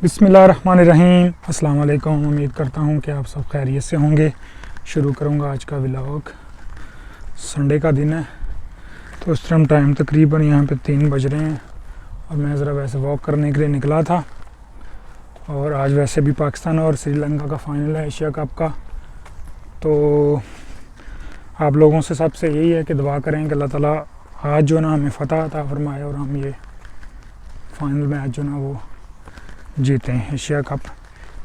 बिस्मिल्लाहिर्रहमानिर्रहीम। अस्सलाम वालेकुम। उम्मीद करता हूँ कि आप सब खैरियत से होंगे। शुरू करूँगा आज का व्लॉग। संडे का दिन है तो इस टाइम तकरीबन यहाँ पे 3 बज रहे हैं और मैं ज़रा वैसे वॉक करने के लिए निकला था। और आज वैसे भी पाकिस्तान और श्रीलंका का फ़ाइनल है एशिया कप का, तो आप लोगों से सबसे यही है कि दुआ करें कि अल्लाह ताला आज जो ना हमें फ़तह अता फरमाए और हम ये फ़ाइनल मैच जो ना वो जीते हैं, एशिया कप,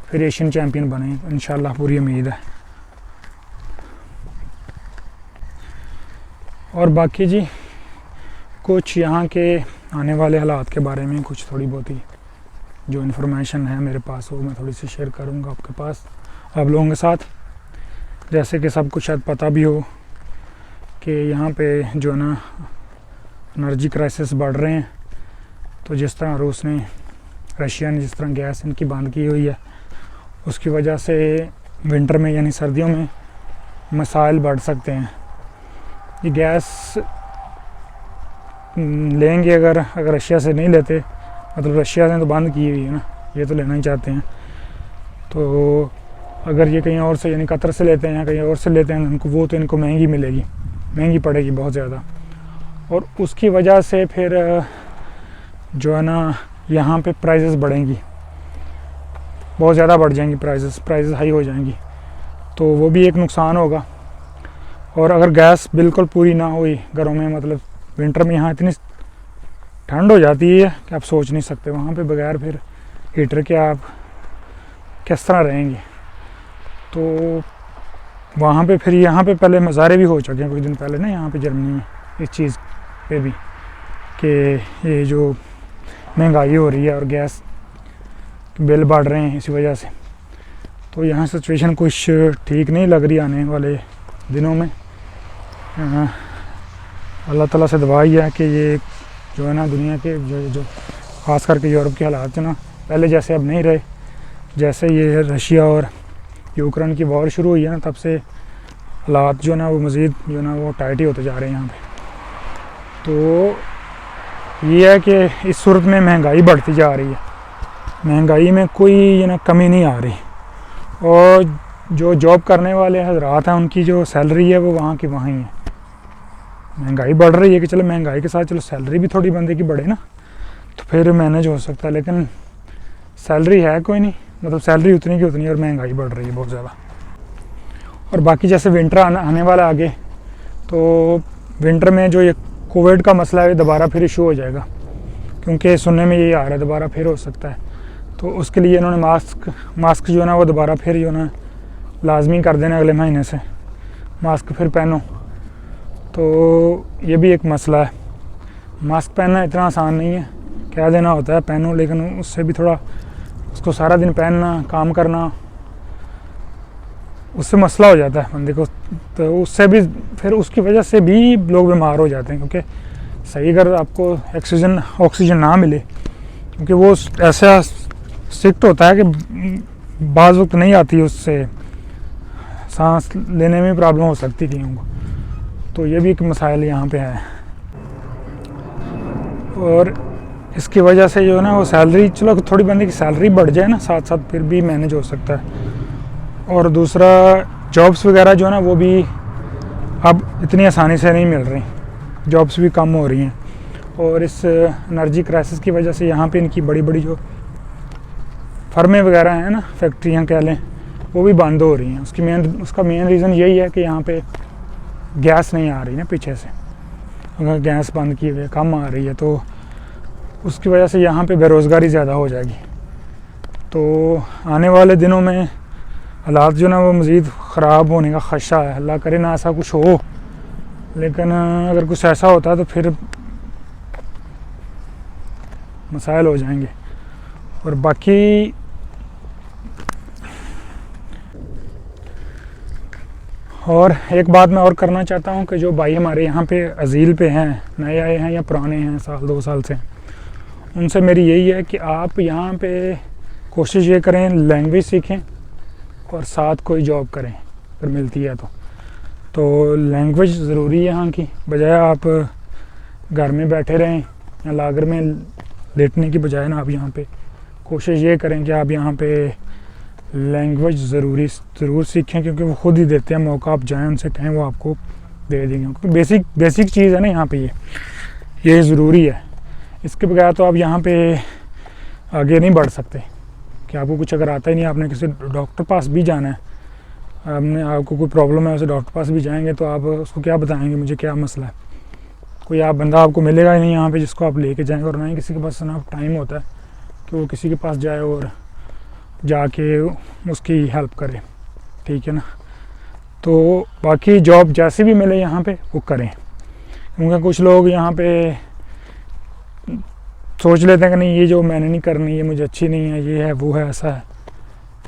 फिर एशियन चैम्पियन बने इंशाल्लाह, पूरी उम्मीद है। और बाकी जी कुछ यहाँ के आने वाले हालात के बारे में कुछ थोड़ी बहुत ही जो इन्फॉर्मेशन है मेरे पास वो मैं थोड़ी सी शेयर करूँगा आपके पास, आप लोगों के साथ। जैसे कि सब कुछ शायद पता भी हो कि यहाँ पे जो है ना एनर्जी क्राइसिस बढ़ रहे हैं। तो जिस तरह रूस ने, रशिया ने जिस तरह गैस इनकी बंद की हुई है, उसकी वजह से विंटर में यानी सर्दियों में मसाइल बढ़ सकते हैं। ये गैस लेंगे अगर रशिया से नहीं लेते, मतलब रशिया ने तो बंद की हुई है ना, ये तो लेना ही चाहते हैं। तो अगर ये कहीं और से यानी कतर से लेते हैं या कहीं और से लेते हैं उनको, वो तो इनको महंगी मिलेगी, महंगी पड़ेगी बहुत ज़्यादा। और उसकी वजह से फिर जो है ना यहाँ पे प्राइसेस बढ़ेंगी, बहुत ज़्यादा बढ़ जाएंगी, प्राइसेस हाई हो जाएंगी, तो वो भी एक नुकसान होगा। और अगर गैस बिल्कुल पूरी ना हुई घरों में, मतलब विंटर में यहाँ इतनी ठंड हो जाती है कि आप सोच नहीं सकते, वहाँ पे बगैर फिर हीटर के आप किस तरह रहेंगे। तो वहाँ पे फिर यहाँ पे पहले मज़ारे भी हो चुके हैं कुछ दिन पहले ना, यहाँ पे जर्मनी में इस चीज़ पे भी कि ये जो महंगाई हो रही है और गैस बिल बढ़ रहे हैं इसी वजह से। तो यहाँ सिचुएशन कुछ ठीक नहीं लग रही आने वाले दिनों में। अल्लाह ताला से दुआ ही है कि ये जो है ना दुनिया के जो ख़ास करके यूरोप के हालात जो ना पहले जैसे अब नहीं रहे। जैसे ये रशिया और यूक्रेन की वॉर शुरू हुई है ना, तब से हालात जो ना वो मज़ीद जो ना वो टाइट ही होते जा रहे हैं यहाँ पे। तो ये है कि इस सूरत में महंगाई बढ़ती जा रही है, महंगाई में कोई ये ना कमी नहीं आ रही। और जो जॉब करने वाले हजरात हैं उनकी जो सैलरी है वो वहाँ की वहाँ ही है। महंगाई बढ़ रही है कि चलो महंगाई के साथ चलो सैलरी भी थोड़ी बंदे की बढ़े ना, तो फिर मैनेज हो सकता है, लेकिन सैलरी है कोई नहीं, मतलब सैलरी उतनी की उतनी और महंगाई बढ़ रही है बहुत ज़्यादा। और बाकी जैसे विंटर आने वाला आगे, तो विंटर में जो ये कोविड का मसला है दोबारा फिर इशू हो जाएगा, क्योंकि सुनने में यही आ रहा है दोबारा फिर हो सकता है। तो उसके लिए इन्होंने मास्क जो है ना वो दोबारा फिर जो है लाजमी कर देना अगले महीने से, मास्क फिर पहनो। तो ये भी एक मसला है, मास्क पहनना इतना आसान नहीं है, कह देना होता है पहनो, लेकिन उससे भी थोड़ा उसको सारा दिन पहनना, काम करना, उससे मसला हो जाता है बंदे को। तो उससे भी फिर उसकी वजह से भी लोग बीमार हो जाते हैं, क्योंकि सही अगर आपको ऑक्सीजन ना मिले, क्योंकि वो ऐसा स्ट्रिक्ट होता है कि बाज़ वक्त नहीं आती, उससे सांस लेने में प्रॉब्लम हो सकती थी उनको। तो ये भी एक मसाइल यहाँ पे है। और इसकी वजह से जो है ना वो सैलरी, चलो थोड़ी बंदे की सैलरी बढ़ जाए ना साथ साथ, फिर भी मैनेज हो सकता है। और दूसरा जॉब्स वगैरह जो है ना वो भी अब इतनी आसानी से नहीं मिल रही, जॉब्स भी कम हो रही हैं। और इस एनर्जी क्राइसिस की वजह से यहाँ पे इनकी बड़ी बड़ी जो फर्में वगैरह हैं ना, फैक्ट्रियाँ कह लें, वो भी बंद हो रही हैं। उसका मेन रीज़न यही है कि यहाँ पे गैस नहीं आ रही ना पीछे से, अगर गैस बंद की हुई है, कम आ रही है, तो उसकी वजह से यहाँ पे बेरोज़गारी ज़्यादा हो जाएगी। तो आने वाले दिनों में हालात जो ना वो मज़ीद ख़राब होने का ख़दशा है। अल्लाह करे ना ऐसा कुछ हो, लेकिन अगर कुछ ऐसा होता है तो फिर मसाइल हो जाएंगे। और बाकी और एक बात मैं और करना चाहता हूँ कि जो भाई हमारे यहाँ पे अज़ील पे हैं, नए आए हैं या पुराने हैं, साल 2 साल से, उनसे मेरी यही है कि आप यहाँ पे कोशिश ये करें लैंग्वेज सीखें और साथ कोई जॉब करें अगर मिलती है तो लैंग्वेज ज़रूरी है यहाँ की, बजाय आप घर में बैठे रहें या लागर में लेटने की बजाय ना आप यहाँ पे कोशिश ये करें कि आप यहाँ पे लैंग्वेज ज़रूर सीखें, क्योंकि वो ख़ुद ही देते हैं मौका। आप जाएँ उनसे कहें, वो आपको दे देंगे, क्योंकि बेसिक चीज़ है ना यहाँ पे, ये ज़रूरी है। इसके बगैर तो आप यहाँ पे आगे नहीं बढ़ सकते। कि आपको कुछ अगर आता ही नहीं, आपने किसी डॉक्टर पास भी जाना है, आपको कोई प्रॉब्लम है, उसे डॉक्टर पास भी जाएंगे तो आप उसको क्या बताएंगे मुझे क्या मसला है? कोई आप बंदा आपको मिलेगा ही नहीं यहाँ पे जिसको आप लेके जाएंगे, और ना ही किसी के पास ना टाइम होता है कि वो किसी के पास जाए और जाके उसकी हेल्प करे, ठीक है ना। तो बाकी जॉब जैसे भी मिले यहाँ पे वो करें, क्योंकि कुछ लोग यहाँ पे सोच लेते हैं कि नहीं, ये जो मैंने नहीं करनी, ये मुझे अच्छी नहीं है, ये है वो है, ऐसा है।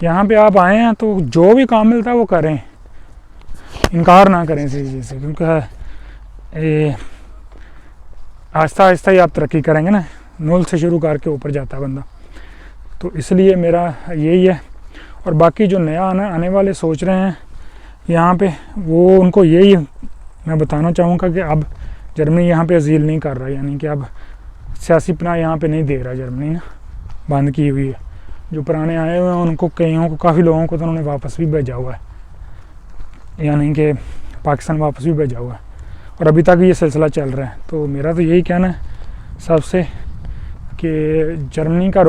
यहाँ पे आप आए हैं तो जो भी काम मिलता है वो करें, इनकार ना करें इसी चीज़ से, क्योंकि आहिस्ता आहिस्ता ही आप तरक्की करेंगे ना। नूल से शुरू करके ऊपर जाता है बंदा। तो इसलिए मेरा यही है। और बाकी जो नया आने वाले सोच रहे हैं यहाँ पे, वो उनको यही मैं बताना चाहूँगा कि अब जर्मनी यहाँ पे अजील नहीं कर रहा, यानी कि अब सियासी पनाह यहाँ पे नहीं दे रहा जर्मनी ना, बंद की हुई है। जो पुराने आए हुए हैं उनको, कईयों को, काफ़ी लोगों को तो उन्होंने वापस भी भेजा हुआ है, यानी कि पाकिस्तान वापस भी भेजा हुआ है, और अभी तक ये सिलसिला चल रहा है। तो मेरा तो यही कहना है सबसे कि जर्मनी का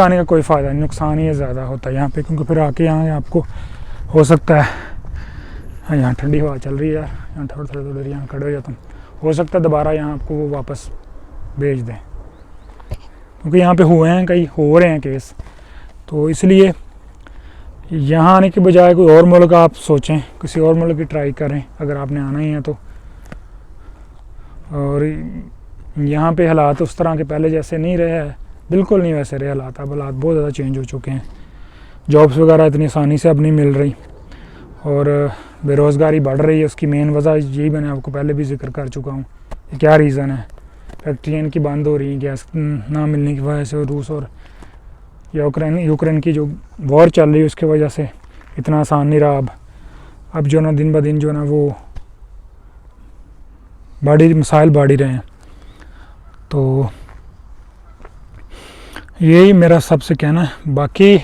आने का कोई फ़ायदा नहीं, नुकसान ही ज़्यादा होता है यहाँ पे, क्योंकि फिर आके यहाँ आपको हो सकता है, हाँ यहाँ ठंडी हवा चल रही है यार, यहाँ थोड़ी देर यहाँ खड़े हो जाता हूँ, हो सकता है दोबारा यहाँ आपको वो वापस भेज दें, क्योंकि यहाँ पे हो रहे हैं केस। तो इसलिए यहाँ आने के बजाय कोई और मुल्क आप सोचें, किसी और मुल्क की ट्राई करें अगर आपने आना ही है तो। और यहाँ पे हालात उस तरह के पहले जैसे नहीं रहे हैं, बिल्कुल नहीं वैसे रहे हालात। अब हालात बहुत ज़्यादा चेंज हो चुके हैं, जॉब्स वगैरह इतनी आसानी से अब नहीं मिल रही, और बेरोज़गारी बढ़ रही है। उसकी मेन वजह यही मैंने आपको पहले भी जिक्र कर चुका हूँ। क्या रीज़न है? फैक्ट्रियाँ इनकी बंद हो रही हैं गैस ना मिलने की वजह से, रूस और यूक्रेन की जो वॉर चल रही है उसकी वजह से इतना आसान नहीं रहा। अब जो ना दिन ब दिन जो ना वो मसाइल बढ़ ही रहे हैं। तो यही मेरा सबसे कहना है। बाकी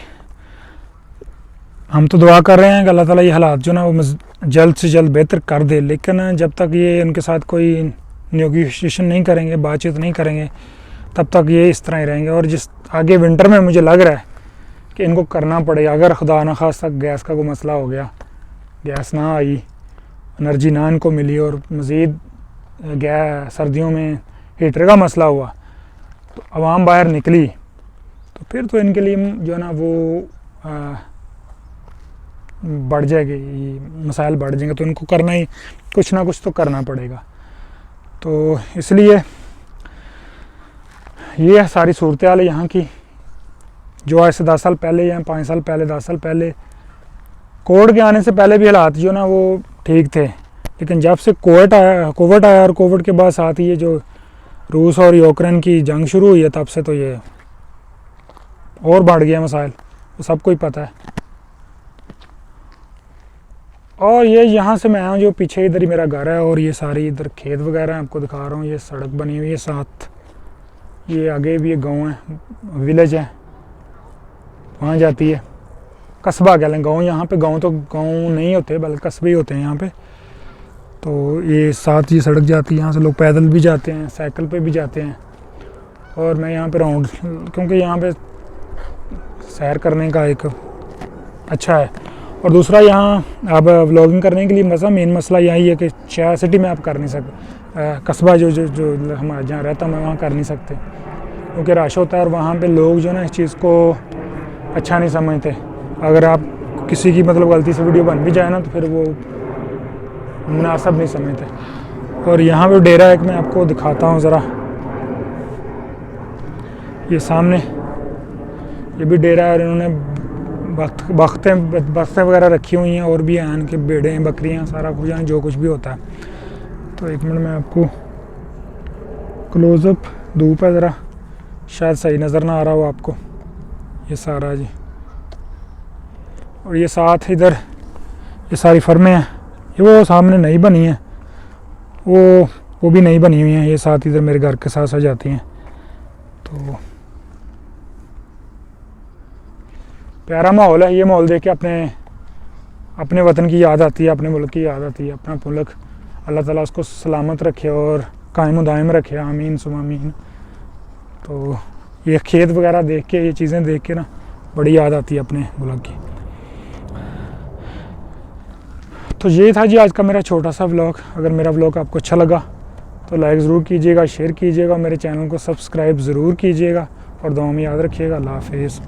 हम तो दुआ कर रहे हैं कि अल्लाह ताला ये हालात जो ना वो जल्द से जल्द बेहतर कर दे, लेकिन जब तक ये उनके साथ कोई नेगोशिएशन नहीं करेंगे, बातचीत नहीं करेंगे, तब तक ये इस तरह ही रहेंगे। और जिस आगे विंटर में मुझे लग रहा है कि इनको करना पड़ेगा, अगर खुदा न खास्ता गैस का कोई मसला हो गया, गैस ना आई, एनर्जी ना इनको मिली, और मज़ीद सर्दियों में हीटर का मसला हुआ, तो आवाम बाहर निकली, तो फिर तो इनके लिए जो ना वो बढ़ जाएगी, मसाइल बढ़ जाएंगे। तो इनको करना ही, कुछ ना कुछ तो करना पड़ेगा। तो इसलिए ये है सारी सूरत हाल है यहाँ की, जो आज से 10 साल पहले या 5 साल पहले, 10 साल पहले, कोविड के आने से पहले भी हालात जो ना वो ठीक थे। लेकिन जब से कोविड आया, और कोविड के बाद साथ ही ये जो रूस और यूक्रेन की जंग शुरू हुई है, तब से तो ये और बढ़ गया मसाइल, तो सबको ही पता है। और ये यहाँ से मैं आया हूँ, जो पीछे इधर ही मेरा घर है, और ये सारी इधर खेत वगैरह आपको दिखा रहा हूँ। ये सड़क बनी हुई है साथ, ये आगे भी एक गांव है, विलेज है, वहाँ जाती है, कस्बा कह लें। गांव यहाँ पे, गांव तो गांव नहीं होते बल्कि कस्बे ही होते हैं यहाँ पे। तो ये साथ ये सड़क जाती है, यहाँ से लोग पैदल भी जाते हैं, साइकिल पे भी जाते हैं। और मैं यहाँ पे राउंड, क्योंकि यहाँ पे सैर करने का एक अच्छा है। और दूसरा यहाँ अब व्लॉगिंग करने के लिए मेन मसला यही है कि शहर सिटी में आप कर नहीं सकते, कस्बा जो हमारे जहाँ रहता हूँ मैं वहाँ कर नहीं सकते, क्योंकि रश होता है, और वहाँ पे लोग जो ना इस चीज़ को अच्छा नहीं समझते। अगर आप किसी की मतलब गलती से वीडियो बन भी जाए ना, तो फिर वो मुनासिब नहीं समझते। और यहाँ पे डेरा एक मैं आपको दिखाता हूँ ज़रा, ये सामने ये भी डेरा है, और इन्होंने बख्तें वगैरह रखी हुई हैं, और भी हैं इनके भेड़े, बकरियां, सारा कुछ हैं, जो कुछ भी होता है। तो एक मिनट में आपको क्लोज़अप, धूप है ज़रा, शायद सही नज़र ना आ रहा हो आपको, ये सारा जी। और ये साथ इधर ये सारी फर्में हैं, ये वो सामने नहीं बनी हैं, वो भी नहीं बनी हुई हैं, ये साथ इधर मेरे घर के साथ आ जाती हैं। तो प्यारा माहौल है। ये माहौल देख के अपने वतन की याद आती है, अपने मुल्क की याद आती है। अपना मुल्क अल्लाह ताला उसको सलामत रखे और कायम दायम रखे, आमीन सुम आमीन। तो ये खेत वगैरह देख के, ये चीज़ें देख के ना बड़ी याद आती है अपने मुल्क की। तो ये था जी आज का मेरा छोटा सा व्लॉग। अगर मेरा व्लॉग आपको अच्छा लगा तो लाइक ज़रूर कीजिएगा, शेयर कीजिएगा, मेरे चैनल को सब्सक्राइब ज़रूर कीजिएगा और दुआ में याद रखिएगा। अल्लाह हाफिज़।